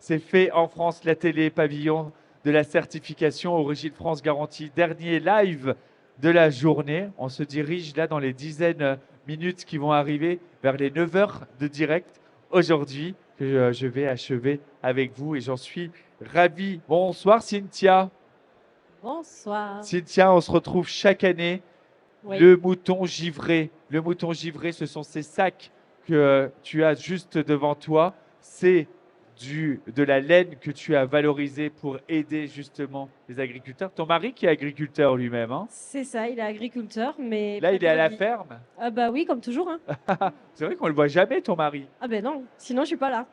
C'est fait en France, la télé, pavillon de la certification Origine France Garantie. Dernier live de la journée. On se dirige là dans les dizaines minutes qui vont arriver vers les 9 heures de direct aujourd'hui que je vais achever avec vous et j'en suis ravi. Bonsoir Cynthia. Bonsoir. Cynthia, on se retrouve chaque année. Oui. Le mouton givré. Le mouton givré, ce sont ces sacs que tu as juste devant toi. C'est de la laine que tu as valorisée pour aider justement les agriculteurs. Ton mari qui est agriculteur lui-même, hein? C'est ça, il est agriculteur, mais Là, pas il de est à la brebis. ferme. Ah bah oui, comme toujours. Hein. C'est vrai qu'on le voit jamais, ton mari. Ah ben non, sinon je suis pas là.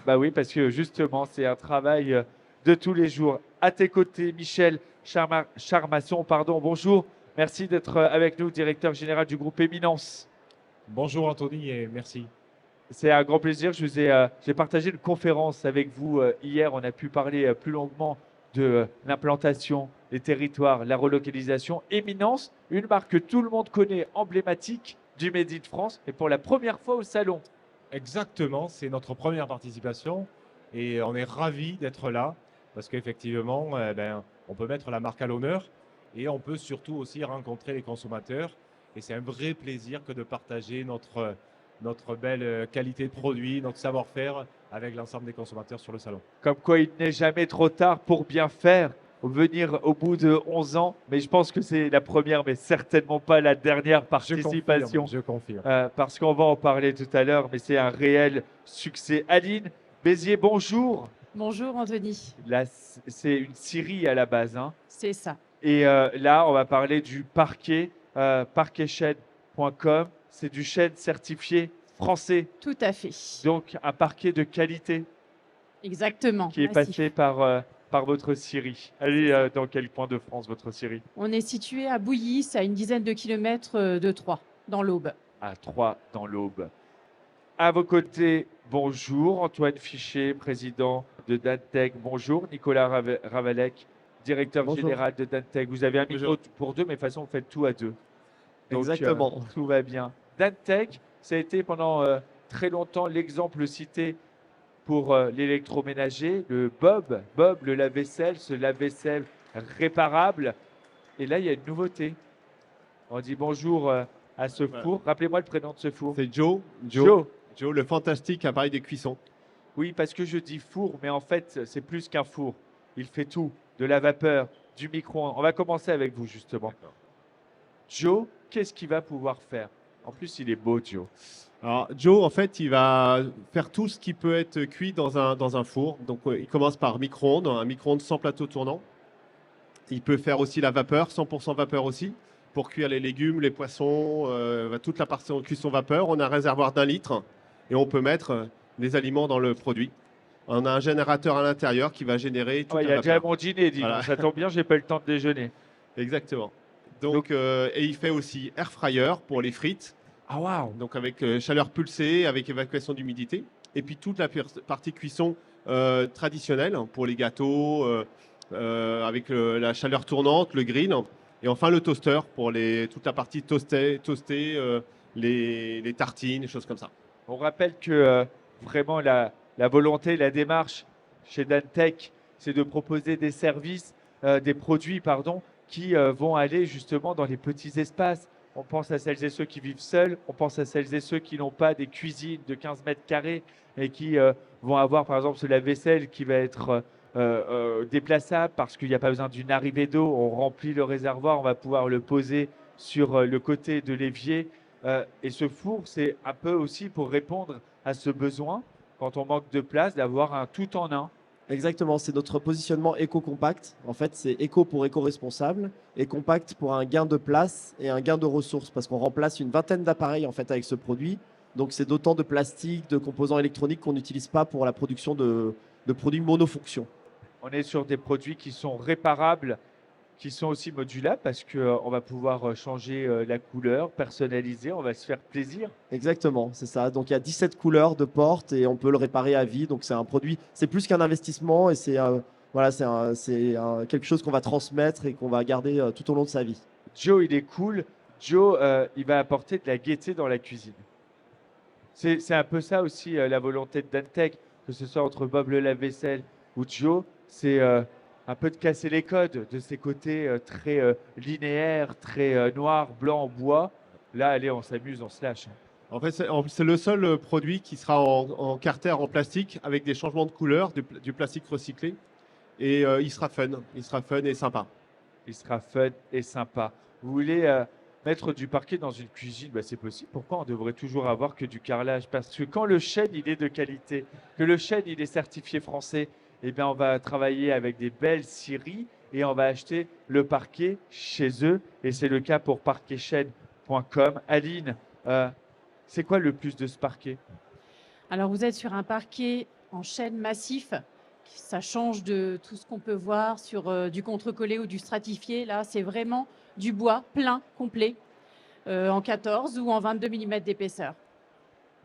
Bah oui, parce que justement, c'est un travail de tous les jours. À tes côtés, Michel Charmasson, pardon. Bonjour. Merci d'être avec nous, directeur général du groupe Éminence. Bonjour Anthony et merci. C'est un grand plaisir. J'ai partagé une conférence avec vous hier. On a pu parler plus longuement de l'implantation, les territoires, la relocalisation. Éminence, une marque que tout le monde connaît, emblématique du Made in France, et pour la première fois au salon. Exactement, c'est notre première participation et on est ravis d'être là parce qu'effectivement, on peut mettre la marque à l'honneur et on peut surtout aussi rencontrer les consommateurs. Et c'est un vrai plaisir que de partager notre belle qualité de produit, notre savoir-faire avec l'ensemble des consommateurs sur le salon. Comme quoi, il n'est jamais trop tard pour bien faire. Venir au bout de 11 ans, mais je pense que c'est la première, mais certainement pas la dernière participation. Je confirme. Parce qu'on va en parler tout à l'heure, mais c'est un réel succès. Aline Bézier, bonjour. Bonjour Anthony, Là, c'est une scierie à la base, hein. c'est ça. Et là, on va parler du parquet, parquetchêne.com. C'est du chêne certifié français, Tout à fait. donc un parquet de qualité Exactement. qui est Massif. passé par votre scierie. Allez, dans quel coin de France, votre scierie? On est situé à Bouilly, c'est à une dizaine de kilomètres de Troyes, dans l'Aube. À Troyes, dans l'Aube. À vos côtés, bonjour, Antoine Fichet, président de Dantec. Bonjour, Nicolas Ravalec, directeur Bonjour. général de Dantec. Vous avez un micro Bonjour. pour deux, mais de toute façon, vous faites tout à deux. Donc, Exactement. tout va bien. Dantec, ça a été pendant très longtemps l'exemple cité pour l'électroménager, le Bob, le lave-vaisselle, ce lave-vaisselle réparable. Et là, il y a une nouveauté. On dit bonjour à ce Voilà. four. Rappelez-moi le prénom de ce four. C'est Joe, Joe. le fantastique appareil de cuisson. Oui, parce que je dis four, mais en fait, c'est plus qu'un four. Il fait tout, de la vapeur, du micro-ondes. On va commencer avec vous, justement. Joe, qu'est-ce qu'il va pouvoir faire? En plus, il est beau, Joe. Alors, Joe, en fait, il va faire tout ce qui peut être cuit dans un four. Donc, il commence par micro-ondes, un micro-ondes sans plateau tournant. Il peut faire aussi la vapeur, 100% vapeur aussi, pour cuire les légumes, les poissons, toute la partie en cuisson vapeur. On a un réservoir d'1 litre et on peut mettre des aliments dans le produit. On a un générateur à l'intérieur qui va générer toute Il y la a déjà vapeur. mon dîner, dis Voilà. donc. Ça tombe bien, j'ai pas eu le temps de déjeuner. Exactement. Donc, et il fait aussi air fryer pour les frites. Ah, waouh! Donc avec chaleur pulsée, avec évacuation d'humidité. Et puis toute la partie cuisson traditionnelle pour les gâteaux, avec la chaleur tournante, le grill. Et enfin le toaster pour toute la partie toaster, les tartines, des choses comme ça. On rappelle que vraiment la volonté, la démarche chez Dantec, c'est de proposer des services, des produits, pardon, qui vont aller justement dans les petits espaces. On pense à celles et ceux qui vivent seuls, on pense à celles et ceux qui n'ont pas des cuisines de 15 mètres carrés et qui vont avoir par exemple ce lave-vaisselle qui va être déplaçable parce qu'il n'y a pas besoin d'une arrivée d'eau. On remplit le réservoir, on va pouvoir le poser sur le côté de l'évier. Et ce four, c'est un peu aussi pour répondre à ce besoin, quand on manque de place, d'avoir un tout en un. Exactement, c'est notre positionnement éco-compact. En fait, c'est éco pour éco-responsable et compact pour un gain de place et un gain de ressources parce qu'on remplace une vingtaine d'appareils en fait avec ce produit. Donc, c'est d'autant de plastique, de composants électroniques qu'on n'utilise pas pour la production de produits monofonctions. On est sur des produits qui sont réparables, qui sont aussi modulables parce qu'on va pouvoir changer la couleur, personnaliser, on va se faire plaisir. Exactement, c'est ça. Donc, il y a 17 couleurs de portes et on peut le réparer à vie. Donc, c'est un produit, c'est plus qu'un investissement et c'est voilà, quelque chose qu'on va transmettre et qu'on va garder tout au long de sa vie. Joe, il est cool. Joe, il va apporter de la gaieté dans la cuisine. C'est un peu ça aussi la volonté de Dantec. que ce soit entre Bob le lave-vaisselle ou Joe, c'est un peu de casser les codes de ces côtés très linéaires, très noir, blanc, bois. Là, allez, on s'amuse, on se lâche. En fait, c'est le seul produit qui sera en carter en plastique avec des changements de couleur, du plastique recyclé. Et il sera fun et sympa. Il sera fun et sympa. Vous voulez mettre du parquet dans une cuisine, bah, c'est possible. Pourquoi on devrait toujours avoir que du carrelage? Parce que quand le chêne il est de qualité, que le chêne il est certifié français, eh bien on va travailler avec des belles scieries et on va acheter le parquet chez eux. Et c'est le cas pour parquetchêne.com. Aline, c'est quoi le plus de ce parquet? Alors, vous êtes sur un parquet en chêne massif. Ça change de tout ce qu'on peut voir sur du contre-collé ou du stratifié. Là, c'est vraiment du bois plein, complet, en 14 ou en 22 mm d'épaisseur.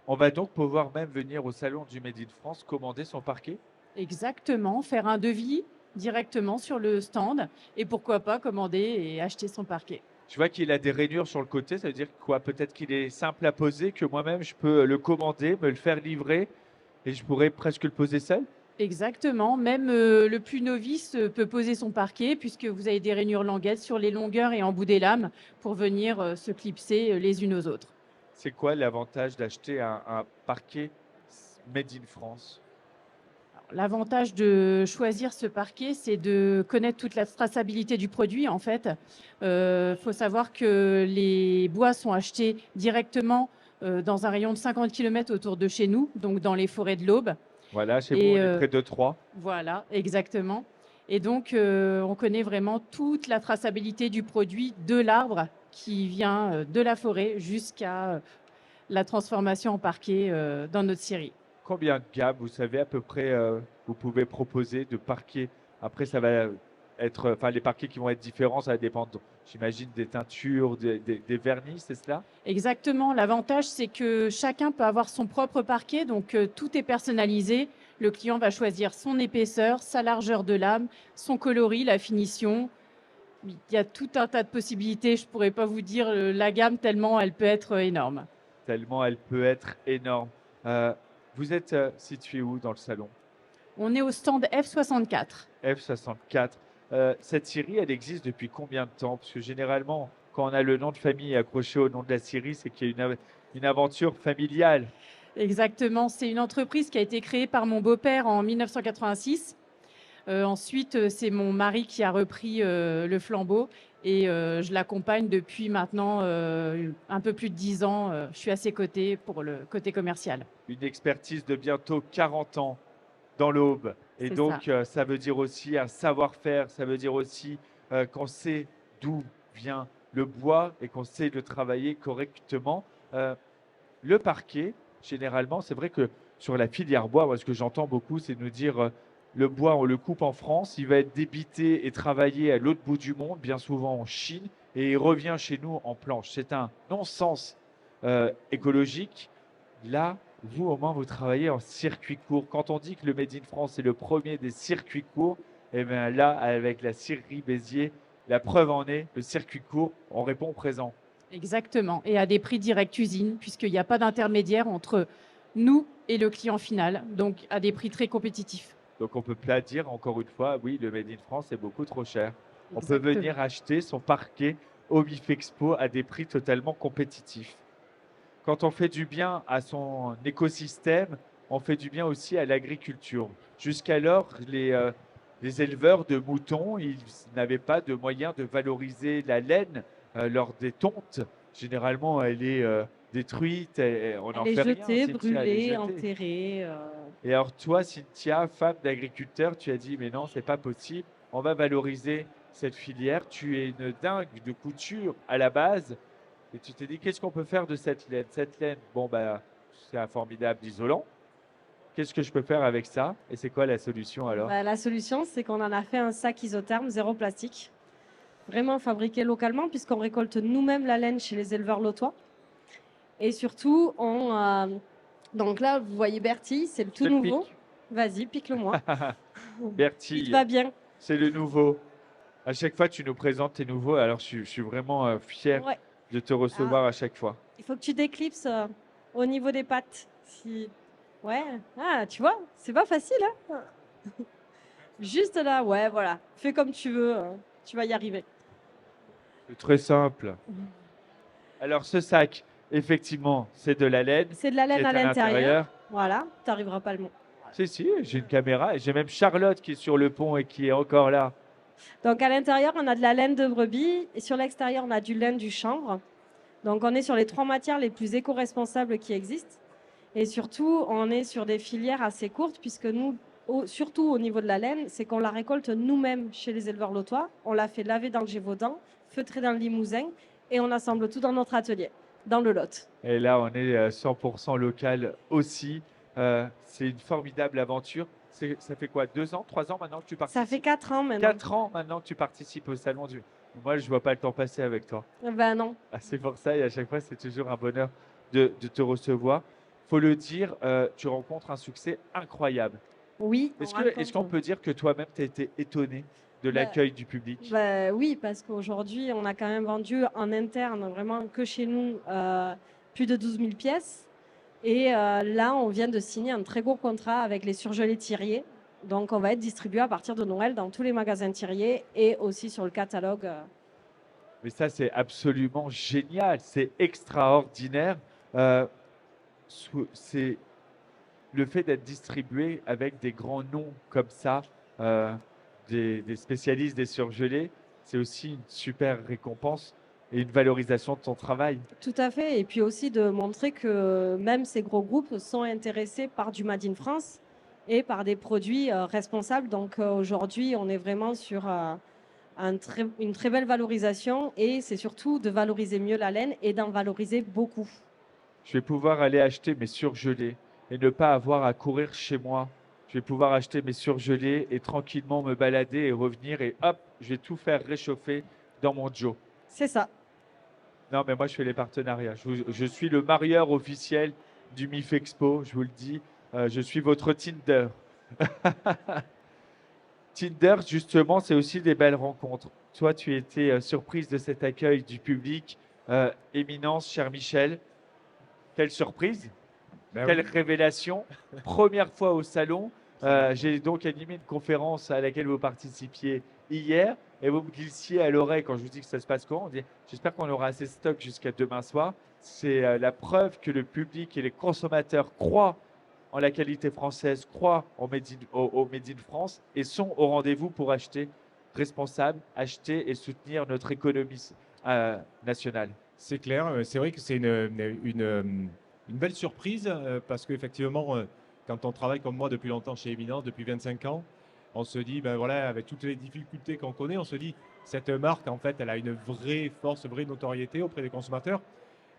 On va donc pouvoir même venir au salon du Made in France commander son parquet? Exactement, faire un devis directement sur le stand et pourquoi pas commander et acheter son parquet. Je vois qu'il a des rainures sur le côté, ça veut dire quoi? Peut-être qu'il est simple à poser, que moi-même je peux le commander, me le faire livrer et je pourrais presque le poser seul? Exactement, même le plus novice peut poser son parquet puisque vous avez des rainures languettes sur les longueurs et en bout des lames pour venir se clipser les unes aux autres. C'est quoi l'avantage d'acheter un parquet Made in France? L'avantage de choisir ce parquet, c'est de connaître toute la traçabilité du produit. En fait, faut savoir que les bois sont achetés directement dans un rayon de 50 km autour de chez nous, donc dans les forêts de l'Aube. Voilà, chez Et vous, on est près de Troyes. Voilà, exactement. Et donc, on connaît vraiment toute la traçabilité du produit de l'arbre qui vient de la forêt jusqu'à la transformation en parquet dans notre scierie. Combien de gammes, vous savez à peu près, vous pouvez proposer de parquets? Après, ça va être, enfin, les parquets qui vont être différents, ça va dépendre, j'imagine, des teintures, des vernis, c'est cela? Exactement. L'avantage, c'est que chacun peut avoir son propre parquet, donc tout est personnalisé. Le client va choisir son épaisseur, sa largeur de lame, son coloris, la finition. Il y a tout un tas de possibilités. Je ne pourrais pas vous dire la gamme tellement elle peut être énorme. Tellement elle peut être énorme. Vous êtes situé où dans le salon? On est au stand F64. F64. Cette série, elle existe depuis combien de temps? Parce que généralement, quand on a le nom de famille accroché au nom de la série, c'est qu'il y a une aventure familiale. Exactement. C'est une entreprise qui a été créée par mon beau-père en 1986. Ensuite, c'est mon mari qui a repris le flambeau et je l'accompagne depuis maintenant un peu plus de 10 ans. Je suis à ses côtés pour le côté commercial. Une expertise de bientôt 40 ans dans l'Aube. Et C'est donc, ça veut dire aussi un savoir-faire, ça veut dire aussi qu'on sait d'où vient le bois et qu'on sait le travailler correctement. Le parquet, généralement, c'est vrai que sur la filière bois, moi, ce que j'entends beaucoup, c'est de nous dire le bois, on le coupe en France, il va être débité et travaillé à l'autre bout du monde, bien souvent en Chine, et il revient chez nous en planche. C'est un non-sens écologique. Là, vous, au moins, vous travaillez en circuit court. Quand on dit que le Made in France est le premier des circuits courts, eh bien là, avec la scierie Béziers, la preuve en est, le circuit court, on répond présent. Exactement. Et à des prix direct usine, puisqu'il n'y a pas d'intermédiaire entre nous et le client final. Donc, à des prix très compétitifs. Donc on peut pas dire, encore une fois, oui, le Made in France est beaucoup trop cher. On peut Exactement. venir acheter son parquet au Bifexpo à des prix totalement compétitifs. Quand on fait du bien à son écosystème, on fait du bien aussi à l'agriculture. Jusqu'alors, les éleveurs de moutons, ils n'avaient pas de moyens de valoriser la laine lors des tontes. Généralement, elle est détruite, on n'en Elle fait est rien. jetée, Cynthia, elle est brûlée, jetée. enterrée. Et alors toi, Cynthia, femme d'agriculteur, tu as dit, mais non, c'est pas possible, on va valoriser cette filière. Tu es une dingue de couture à la base. Et tu t'es dit, qu'est-ce qu'on peut faire de cette laine? Cette laine, bon, bah, c'est un formidable isolant. Qu'est-ce que je peux faire avec ça? Et c'est quoi la solution alors? Bah, la solution, c'est qu'on en a fait un sac isotherme, zéro plastique. Vraiment fabriqué localement, puisqu'on récolte nous-mêmes la laine chez les éleveurs lotois. Et surtout, donc là, vous voyez Bertie, c'est le tout Je te le nouveau. pique. Vas-y, pique-le-moi. Il Bertille, te va bien. c'est le nouveau. À chaque fois, tu nous présentes tes nouveaux. Alors, je suis vraiment fier Ouais. de te recevoir à chaque fois. Il faut que tu déclipses au niveau des pattes. Si... Ouais. Ah, tu vois, c'est pas facile, hein? Juste là, ouais, voilà. Fais comme tu veux, tu vas y arriver. C'est très simple. Alors, ce sac, effectivement, c'est de la laine C'est de la qui laine est à à l'intérieur. l'intérieur. Voilà, t'arriveras pas le mot. Si, j'ai une caméra et j'ai même Charlotte qui est sur le pont et qui est encore là. Donc à l'intérieur, on a de la laine de brebis et sur l'extérieur, on a du laine du chanvre. Donc on est sur les 3 matières les plus éco-responsables qui existent. Et surtout, on est sur des filières assez courtes puisque nous, surtout au niveau de la laine, c'est qu'on la récolte nous-mêmes chez les éleveurs lotois. On la fait laver dans le Gévaudan, feutrer dans le Limousin et on assemble tout dans notre atelier, dans le Lot. Et là, on est 100% local aussi. C'est une formidable aventure. Ça fait quoi, 2 ans, 3 ans maintenant que tu Ça participes? fait 4 ans maintenant. 4 ans maintenant que tu participes au Salon du... Moi, je vois pas le temps passer avec toi. Ben non. Ah, c'est pour ça, et à chaque fois, c'est toujours un bonheur de te recevoir. Faut le dire, tu rencontres un succès incroyable. Oui. Est-ce qu'on peut dire que toi-même, tu as été étonné de Bah, l'accueil du public? Oui, parce qu'aujourd'hui, on a quand même vendu en interne, vraiment que chez nous, plus de 12 000 pièces. Et là, on vient de signer un très gros contrat avec les surgelés Thirier. Donc, on va être distribué à partir de Noël dans tous les magasins Thirier et aussi sur le catalogue. Mais ça, c'est absolument génial, c'est extraordinaire. Euh, c'est le fait d'être distribué avec des grands noms comme ça, euh, des spécialistes, des surgelés, c'est aussi une super récompense et une valorisation de ton travail. Tout à fait. Et puis aussi de montrer que même ces gros groupes sont intéressés par du Made in France et par des produits responsables. Donc aujourd'hui, on est vraiment sur une très belle valorisation et c'est surtout de valoriser mieux la laine et d'en valoriser beaucoup. Je vais pouvoir aller acheter mes surgelés et ne pas avoir à courir chez moi. Je vais pouvoir acheter mes surgelés et tranquillement me balader et revenir et hop, je vais tout faire réchauffer dans mon Joe. C'est ça. Non, mais moi, je fais les partenariats. Je suis le marieur officiel du MIF Expo, je vous le dis. Je suis votre Tinder. Tinder, justement, c'est aussi des belles rencontres. Toi, tu étais surprise de cet accueil du public. Éminence, cher Michel, quelle surprise, Ben quelle oui. révélation. Première fois au salon. J'ai donc animé une conférence à laquelle vous participiez hier et vous me glissiez à l'oreille quand je vous dis que ça se passe comment. On dit, j'espère qu'on aura assez de stock jusqu'à demain soir. C'est la preuve que le public et les consommateurs croient en la qualité française, croient au Made in France et sont au rendez-vous pour acheter responsable, acheter et soutenir notre économie nationale. C'est clair, c'est vrai que c'est une belle surprise parce qu'effectivement, quand on travaille comme moi depuis longtemps chez Eminence, depuis 25 ans, on se dit, ben voilà, avec toutes les difficultés qu'on connaît, on se dit, cette marque, en fait, elle a une vraie force, vraie notoriété auprès des consommateurs.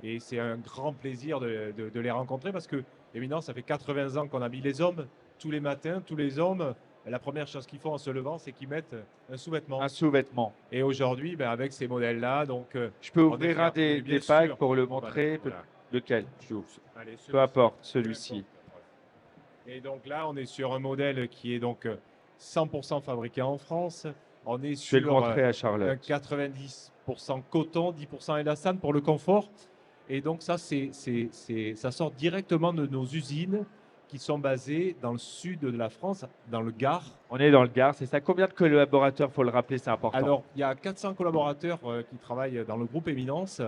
Et c'est un grand plaisir de les rencontrer parce que, évidemment, ça fait 80 ans qu'on a mis les hommes tous les matins, tous les hommes. La première chose qu'ils font en se levant, c'est qu'ils mettent un sous-vêtement. Un sous-vêtement. Et aujourd'hui, ben, avec ces modèles-là, donc. Je peux on est ouvrir un fiers. des Bien packs sûr. pour le Voilà, montrer. voilà. Lequel? Je ouvre. Allez, Peu celui-ci. importe, Peu celui-ci. importe, voilà. Et donc là, on est sur un modèle qui est donc 100% fabriqué en France. On est Je vais le sur montrer à un Charlotte. 90% coton, 10% élastane pour le confort. Et donc ça, ça sort directement de nos usines qui sont basées dans le sud de la France, dans le Gard. On est dans le Gard, c'est ça. Combien de collaborateurs, faut le rappeler, c'est important. Alors, il y a 400 collaborateurs qui travaillent dans le groupe Éminence.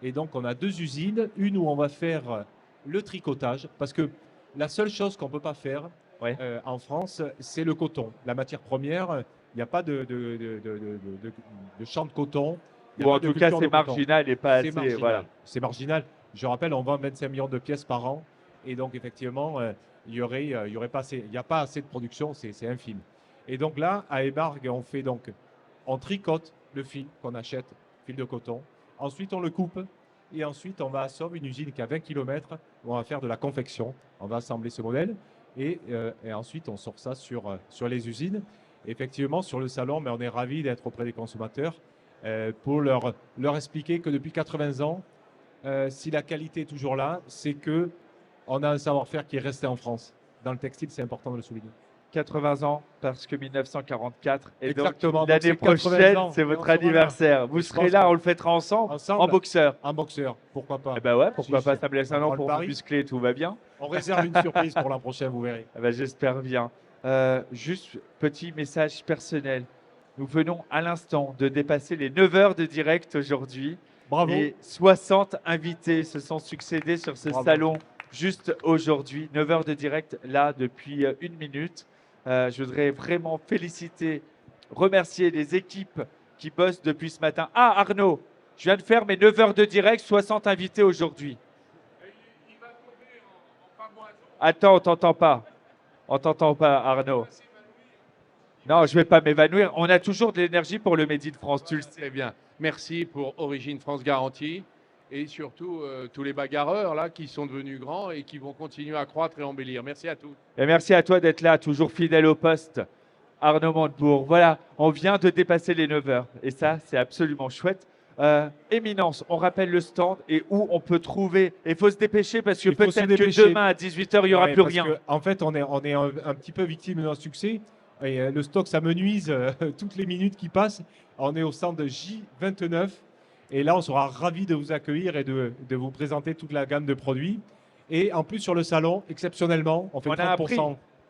Et donc, on a 2 usines. Une où on va faire le tricotage, parce que la seule chose qu'on ne peut pas faire Ouais. en France, c'est le coton. La matière première, il n'y a pas de champ de coton. Il y a Ou pas en de tout cas, culture c'est de coton. marginal et pas C'est assez. marginal. Voilà. C'est marginal. Je rappelle, on vend 25 millions de pièces par an. Et donc, effectivement, il n'y aurait pas assez, il y a pas assez de production, c'est infime. Et donc là, à Ébargues, on tricote le fil qu'on achète, fil de coton. Ensuite, on le coupe. Et ensuite, on va à Sauve, une usine qui a 20 km, où on va faire de la confection. On va assembler ce modèle. Et ensuite, on sort ça sur les usines. Et effectivement, sur le salon, mais on est ravis d'être auprès des consommateurs pour leur expliquer que depuis 80 ans, si la qualité est toujours là, c'est que on a un savoir-faire qui est resté en France. Dans le textile, c'est important de le souligner. 80 ans, parce que 1944. Et Exactement, donc, donc l'année c'est 80 prochaine, ans. c'est Et votre on sera là. anniversaire. Vous Et je serez pense là, que- on le fêtera ensemble, Ensemble. en boxeur. Un boxeur, pourquoi pas. Eh ben ouais, pourquoi Si, pas, si. ça me laisse On un an prend le pour me pari. muscler, tout va bien. On réserve une surprise pour l'an prochain, vous verrez. Ah bah, j'espère bien. Juste petit message personnel. Nous venons à l'instant de dépasser les 9 heures de direct aujourd'hui. Bravo. Et 60 invités se sont succédés sur ce Bravo. salon juste aujourd'hui. 9 heures de direct là depuis 1 minute. Je voudrais vraiment féliciter, remercier les équipes qui bossent depuis ce matin. Ah Arnaud, je viens de faire mes 9 heures de direct, 60 invités aujourd'hui. Attends, on t'entend pas. On t'entend pas, Arnaud. Non, je vais pas m'évanouir. On a toujours de l'énergie pour le Made in France, tu le sais. Très bien. Merci pour Origine France Garantie et surtout tous les bagarreurs là qui sont devenus grands et qui vont continuer à croître et embellir. Merci à tous. Et merci à toi d'être là, toujours fidèle au poste, Arnaud Montebourg. Voilà, on vient de dépasser les 9 heures et ça, c'est absolument chouette. Éminence, on rappelle le stand et où on peut trouver. Il faut se dépêcher parce que Il faut se peut-être que dépêcher. demain à 18 heures, il n'y aura Ouais, plus parce rien. que, en fait, on est un petit peu victime de notre succès. Et le stock, ça menuise toutes les minutes qui passent. On est au stand de J29. Et là, on sera ravis de vous accueillir et de vous présenter toute la gamme de produits. Et en plus, sur le salon, exceptionnellement, on fait On a appris.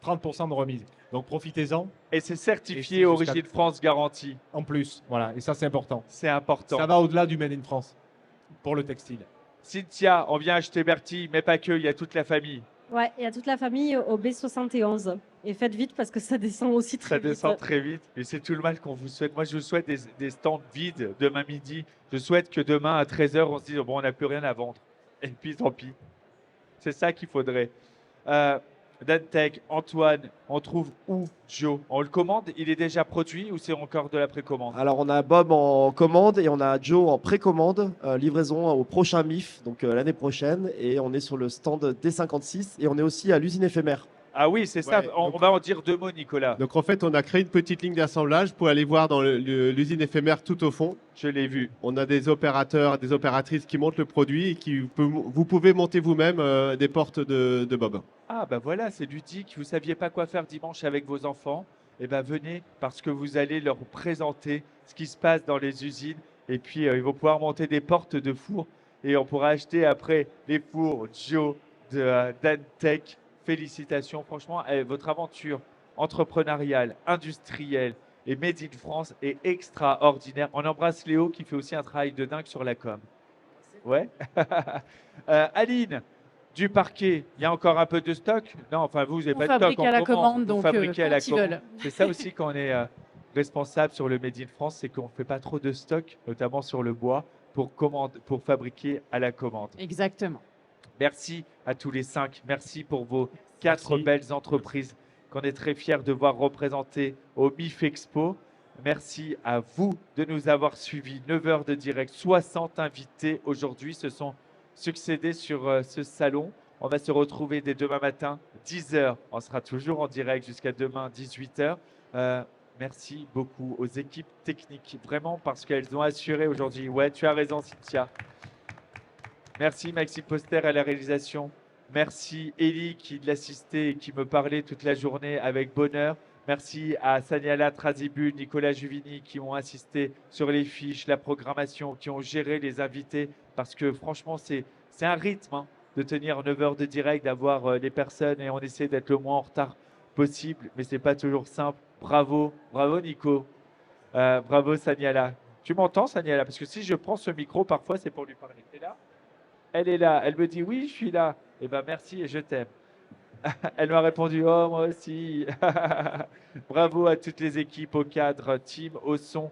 30% de remise. Donc, profitez-en Et c'est Et certifié c'est jusqu'à- Origine France garantie. en plus. Voilà. Et ça, c'est important. C'est important. Ça va au-delà du Made in France pour le textile. Cynthia, on vient acheter Bertie, mais pas que, il y a toute la famille. Ouais, il y a toute la famille au B71. Et faites vite parce que ça descend aussi très Ça vite. descend très vite. Et c'est tout le mal qu'on vous souhaite. Moi, je vous souhaite des stands vides demain midi. Je souhaite que demain, à 13 heures, on se dise, bon, on n'a plus rien à vendre. Et puis, tant pis. C'est ça qu'il faudrait. Dantec, Antoine, on trouve où Joe? On le commande? Il est déjà produit ou c'est encore de la précommande? Alors, on a Bob en commande et on a Joe en précommande, livraison au prochain MIF, donc l'année prochaine. Et on est sur le stand D56 et on est aussi à l'usine éphémère. Ah oui, c'est ça. Ouais, On donc- va en dire 2 mots, Nicolas. Donc en fait, on a créé une petite ligne d'assemblage pour aller voir dans l'usine éphémère tout au fond. Je l'ai vu. On a des opérateurs, des opératrices qui montent le produit et vous pouvez monter vous-même des portes de Bob. Ah bah voilà, c'est ludique. Vous saviez pas quoi faire dimanche avec vos enfants? Eh ben venez parce que vous allez leur présenter ce qui se passe dans les usines et puis ils vont pouvoir monter des portes de fours et on pourra acheter après les fours Joe de Dantec. Félicitations, franchement, votre aventure entrepreneuriale, industrielle et Made in France est extraordinaire. On embrasse Léo qui fait aussi un travail de dingue sur la com. Ouais. Aline, du parquet, il y a encore un peu de stock? Non, enfin vous n'avez On pas de stock fabrique en à la commande. commande, Vous donc fabriquez à la quand ils commande. veulent. C'est ça aussi qu'on est responsable sur le Made in France, c'est qu'on ne fait pas trop de stock, notamment sur le bois, pour fabriquer à la commande. Exactement. Merci à tous les 5. Merci pour vos 4 Merci. belles entreprises qu'on est très fiers de voir représentées au MIF Expo. Merci à vous de nous avoir suivis. 9 heures de direct, 60 invités aujourd'hui se sont succédés sur ce salon. On va se retrouver dès demain matin, 10 heures. On sera toujours en direct jusqu'à demain, 18 heures. Merci beaucoup aux équipes techniques, vraiment parce qu'elles ont assuré aujourd'hui. Ouais, tu as raison, Cynthia. Merci Maxime Poster à la réalisation. Merci Elie qui l'assistait et qui me parlait toute la journée avec bonheur. Merci à Saniala Trazibul, Nicolas Juvini qui ont assisté sur les fiches, la programmation, qui ont géré les invités. Parce que franchement, c'est un rythme hein, de tenir 9 heures de direct, d'avoir les personnes et on essaie d'être le moins en retard possible. Mais ce n'est pas toujours simple. Bravo, bravo Nico. Bravo Saniala. Tu m'entends Saniala? Parce que si je prends ce micro, parfois c'est pour lui parler. T'es là? Elle est là. Elle me dit oui, je suis là. Eh bien, merci et je t'aime. Elle m'a répondu oh, moi aussi. Bravo à toutes les équipes, au cadre, team, au son,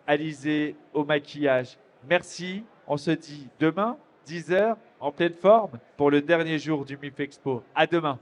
Alizé, au maquillage. Merci. On se dit demain, 10 heures, en pleine forme, pour le dernier jour du MIF Expo. À demain.